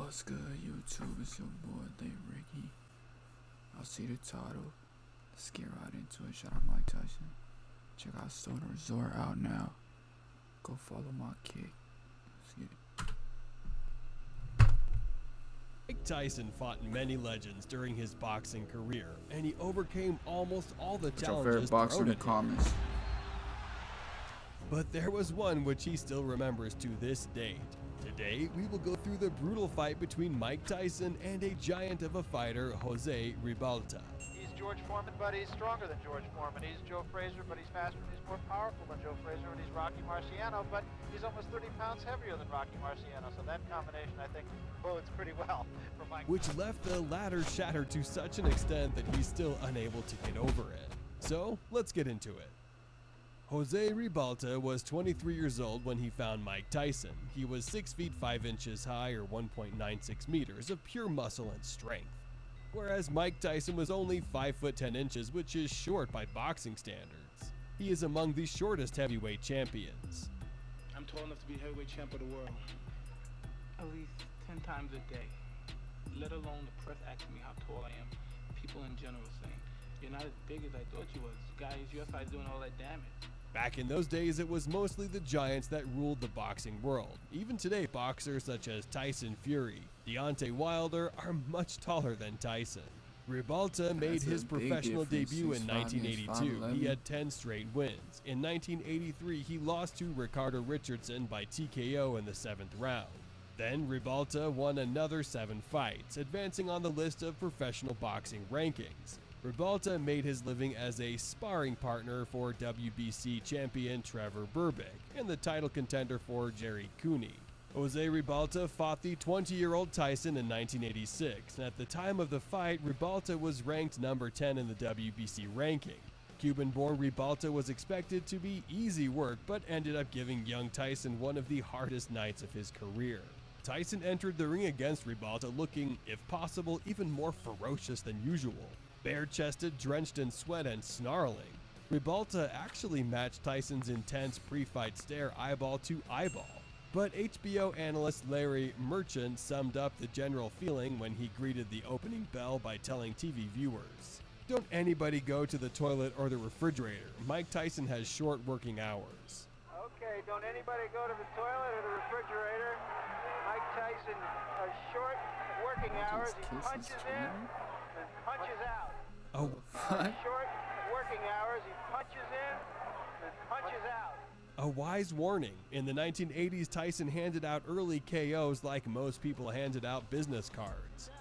What's good, YouTube? It's your boy, Late Ricky. I'll see the title. Let's get right into it. Shout out Mike Tyson. Check out Soda Resort out now. Go follow my kick. Let's get it. Mike Tyson fought many legends during his boxing career, and he overcame almost all the What's your challenges favorite boxer in thrown the at him. comments? But there was one which he still remembers to this date. Today, we will go through the brutal fight between Mike Tyson and a giant of a fighter, Jose Ribalta. He's George Foreman, but he's stronger than George Foreman. He's Joe Frazier, but he's faster and he's more powerful than Joe Frazier, and he's Rocky Marciano, but he's almost 30 pounds heavier than Rocky Marciano. So that combination, I think, bodes pretty well for Mike. Which left the latter shattered to such an extent that he's still unable to get over it. So, let's get into it. Jose Ribalta was 23 years old when he found Mike Tyson. He was 6 feet 5 inches high, or 1.96 meters, of pure muscle and strength. Whereas Mike Tyson was only 5 foot 10 inches, which is short by boxing standards. He is among the shortest heavyweight champions. I'm tall enough to be heavyweight champ of the world. At least 10 times a day. Let alone the press asking me how tall I am. People in general saying, "You're not as big as I thought you was. Guys, your size doing all that damage." Back in those days, it was mostly the giants that ruled the boxing world. Even today, boxers such as Tyson Fury, Deontay Wilder are much taller than Tyson. Ribalta made his professional debut in 1982. He had 10 straight wins. In 1983, he lost to Ricardo Richardson by TKO in the 7th round. Then Ribalta won another 7 fights, advancing on the list of professional boxing rankings. Ribalta made his living as a sparring partner for WBC champion Trevor Berbick and the title contender for Jerry Cooney. Jose Ribalta fought the 20-year-old Tyson in 1986, and at the time of the fight, Ribalta was ranked number 10 in the WBC ranking. Cuban-born Ribalta was expected to be easy work, but ended up giving young Tyson one of the hardest nights of his career. Tyson entered the ring against Ribalta looking, if possible, even more ferocious than usual. Bare-chested, drenched in sweat, and snarling, Ribalta actually matched Tyson's intense pre-fight stare eyeball to eyeball. But HBO analyst Larry Merchant summed up the general feeling when he greeted the opening bell by telling TV viewers, "Don't anybody go to the toilet or the refrigerator. Mike Tyson has short working hours." Okay, don't anybody go to the toilet or the refrigerator. Mike Tyson has short working hours. He punches in and punches out. Oh, Short working hours. He punches in and punches out. a wise warning. In the 1980s, Tyson handed out early KOs like most people handed out business cards.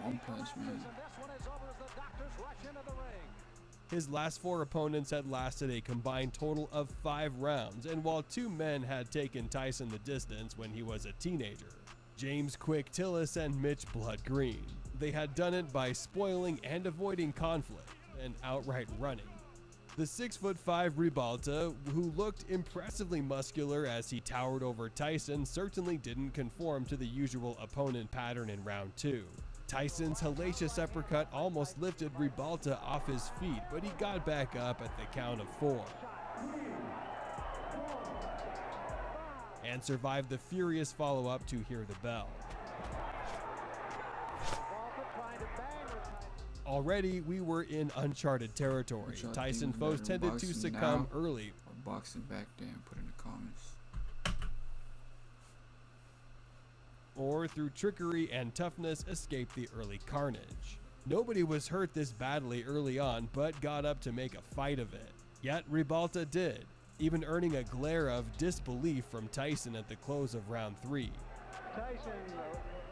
One Punch Man. His last 4 opponents had lasted a combined total of 5 rounds, and while 2 men had taken Tyson the distance when he was a teenager, James Quick Tillis and Mitch Blood Green, they had done it by spoiling and avoiding conflict and outright running. The 6'5" Ribalta, who looked impressively muscular as he towered over Tyson, certainly didn't conform to the usual opponent pattern in round 2. Tyson's hellacious uppercut almost lifted Ribalta off his feet, but he got back up at the count of 4. And survived the furious follow-up to hear the bell. Already, we were in uncharted territory. Tyson foes tended to succumb early. Or boxing back then, put in the comments. Or through trickery and toughness, escaped the early carnage. Nobody was hurt this badly early on, but got up to make a fight of it. Yet Ribalta did, even earning a glare of disbelief from Tyson at the close of round 3. Tyson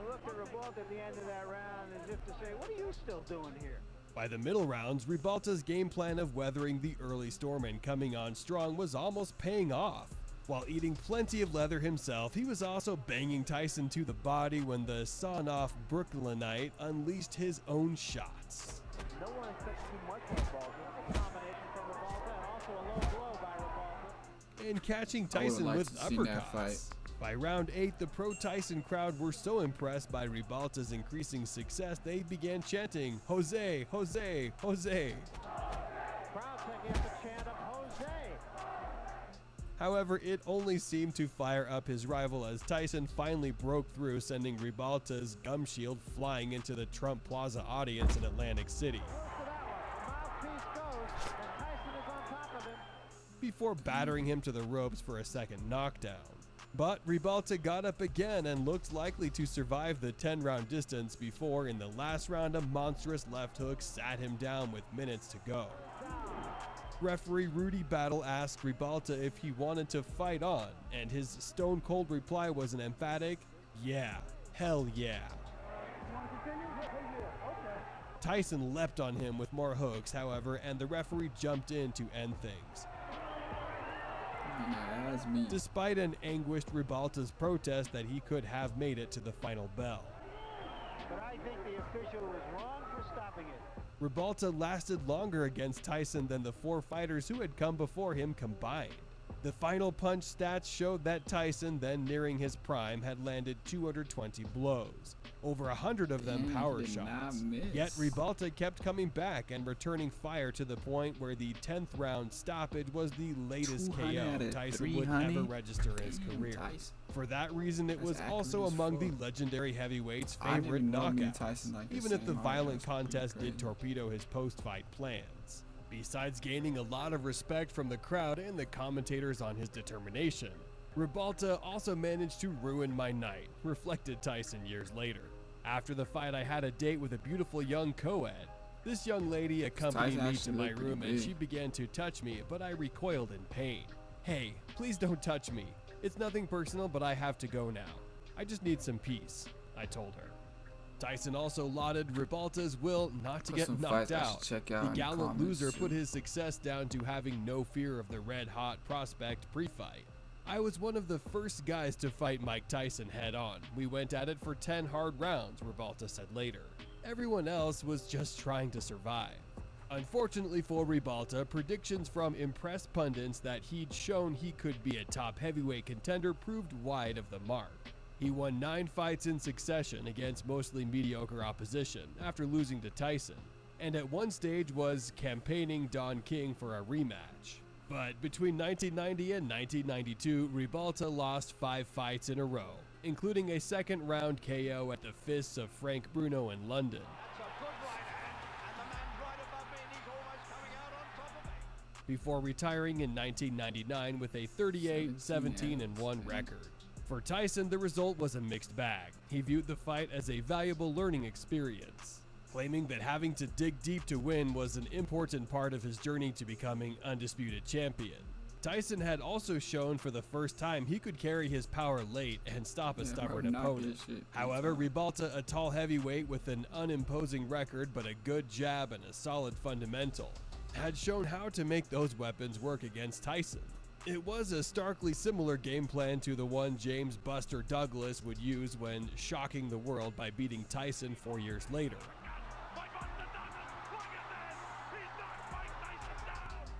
looked at Ribalta at the end of that round as if to say, "What are you still doing here?" By the middle rounds, Ribalta's game plan of weathering the early storm and coming on strong was almost paying off. While eating plenty of leather himself, he was also banging Tyson to the body when the sawn-off Brooklynite unleashed his own shots. No one expects too much from Ribalta. A combination from Ribalta and also a low blow by Ribalta. And catching Tyson with uppercuts. By round 8, the pro-Tyson crowd were so impressed by Ribalta's increasing success, they began chanting, "Jose, Jose, Jose." Crowd taking up the chant of Jose. However, it only seemed to fire up his rival as Tyson finally broke through, sending Ribalta's gum shield flying into the Trump Plaza audience in Atlantic City. Before battering him to the ropes for a second knockdown. But Ribalta got up again and looked likely to survive the 10-round distance before, in the last round, a monstrous left hook sat him down with minutes to go. Referee Rudy Battle asked Ribalta if he wanted to fight on, and his stone-cold reply was an emphatic, "Yeah, hell yeah." Tyson leapt on him with more hooks, however, and the referee jumped in to end things. Yeah, that's me. Despite an anguished Ribalta's protest that he could have made it to the final bell. But I think the official was wrong for stopping it. Ribalta lasted longer against Tyson than the 4 fighters who had come before him combined. The final punch stats showed that Tyson, then nearing his prime, had landed 220 blows, over 100 of them power shots. Yet Ribalta kept coming back and returning fire to the point where the 10th round stoppage was the latest KO Tyson would ever register in his career. For that reason, it was also among the legendary heavyweight's favorite knockouts, even if the violent contest did torpedo his post-fight plans. Besides gaining a lot of respect from the crowd and the commentators on his determination, Ribalta also managed to ruin my night, reflected Tyson years later. After the fight, I had a date with a beautiful young co-ed. This young lady accompanied me to my room and she began to touch me, but I recoiled in pain. "Hey, please don't touch me. It's nothing personal, but I have to go now. I just need some peace," I told her. Tyson also lauded Ribalta's will not to get knocked out. The gallant loser put his success down to having no fear of the red-hot prospect pre-fight. "I was one of the first guys to fight Mike Tyson head-on. We went at it for 10 hard rounds," Ribalta said later. "Everyone else was just trying to survive." Unfortunately for Ribalta, predictions from impressed pundits that he'd shown he could be a top heavyweight contender proved wide of the mark. He won 9 fights in succession against mostly mediocre opposition after losing to Tyson, and at one stage was campaigning Don King for a rematch. But between 1990 and 1992, Ribalta lost 5 fights in a row, including a second-round KO at the fists of Frank Bruno in London. Before retiring in 1999 with a 38-17-1 record. For Tyson, the result was a mixed bag. He viewed the fight as a valuable learning experience, claiming that having to dig deep to win was an important part of his journey to becoming undisputed champion. Tyson had also shown for the first time he could carry his power late and stop a stubborn opponent. However, Ribalta, a tall heavyweight with an unimposing record but a good jab and a solid fundamental, had shown how to make those weapons work against Tyson. It was a starkly similar game plan to the one James "Buster" Douglas would use when shocking the world by beating Tyson 4 years later.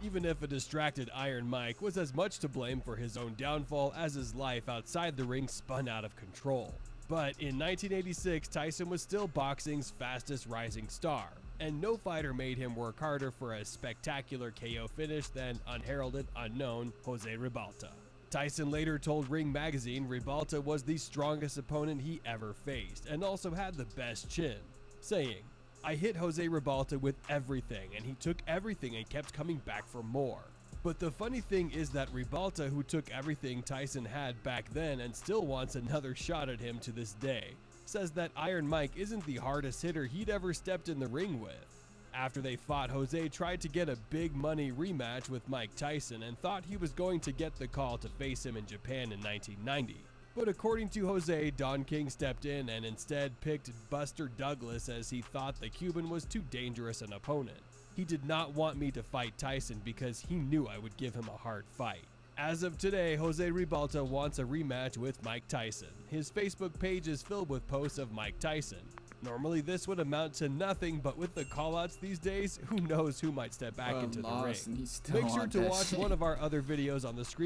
Even if a distracted Iron Mike was as much to blame for his own downfall as his life outside the ring spun out of control. But in 1986, Tyson was still boxing's fastest rising star, and no fighter made him work harder for a spectacular KO finish than unheralded, unknown Jose Ribalta. Tyson later told Ring Magazine Ribalta was the strongest opponent he ever faced and also had the best chin, saying, "I hit Jose Ribalta with everything and he took everything and kept coming back for more." But the funny thing is that Ribalta, who took everything Tyson had back then and still wants another shot at him to this day, says that Iron Mike isn't the hardest hitter he'd ever stepped in the ring with. After they fought, Jose tried to get a big money rematch with Mike Tyson and thought he was going to get the call to face him in Japan in 1990. But according to Jose, Don King stepped in and instead picked Buster Douglas as he thought the Cuban was too dangerous an opponent. He did not want me to fight Tyson because he knew I would give him a hard fight. As of today, Jose Ribalta wants a rematch with Mike Tyson. His Facebook page is filled with posts of Mike Tyson. Normally this would amount to nothing, but with the callouts these days, who knows who might step back into the ring. Make sure to watch one of our other videos on the screen.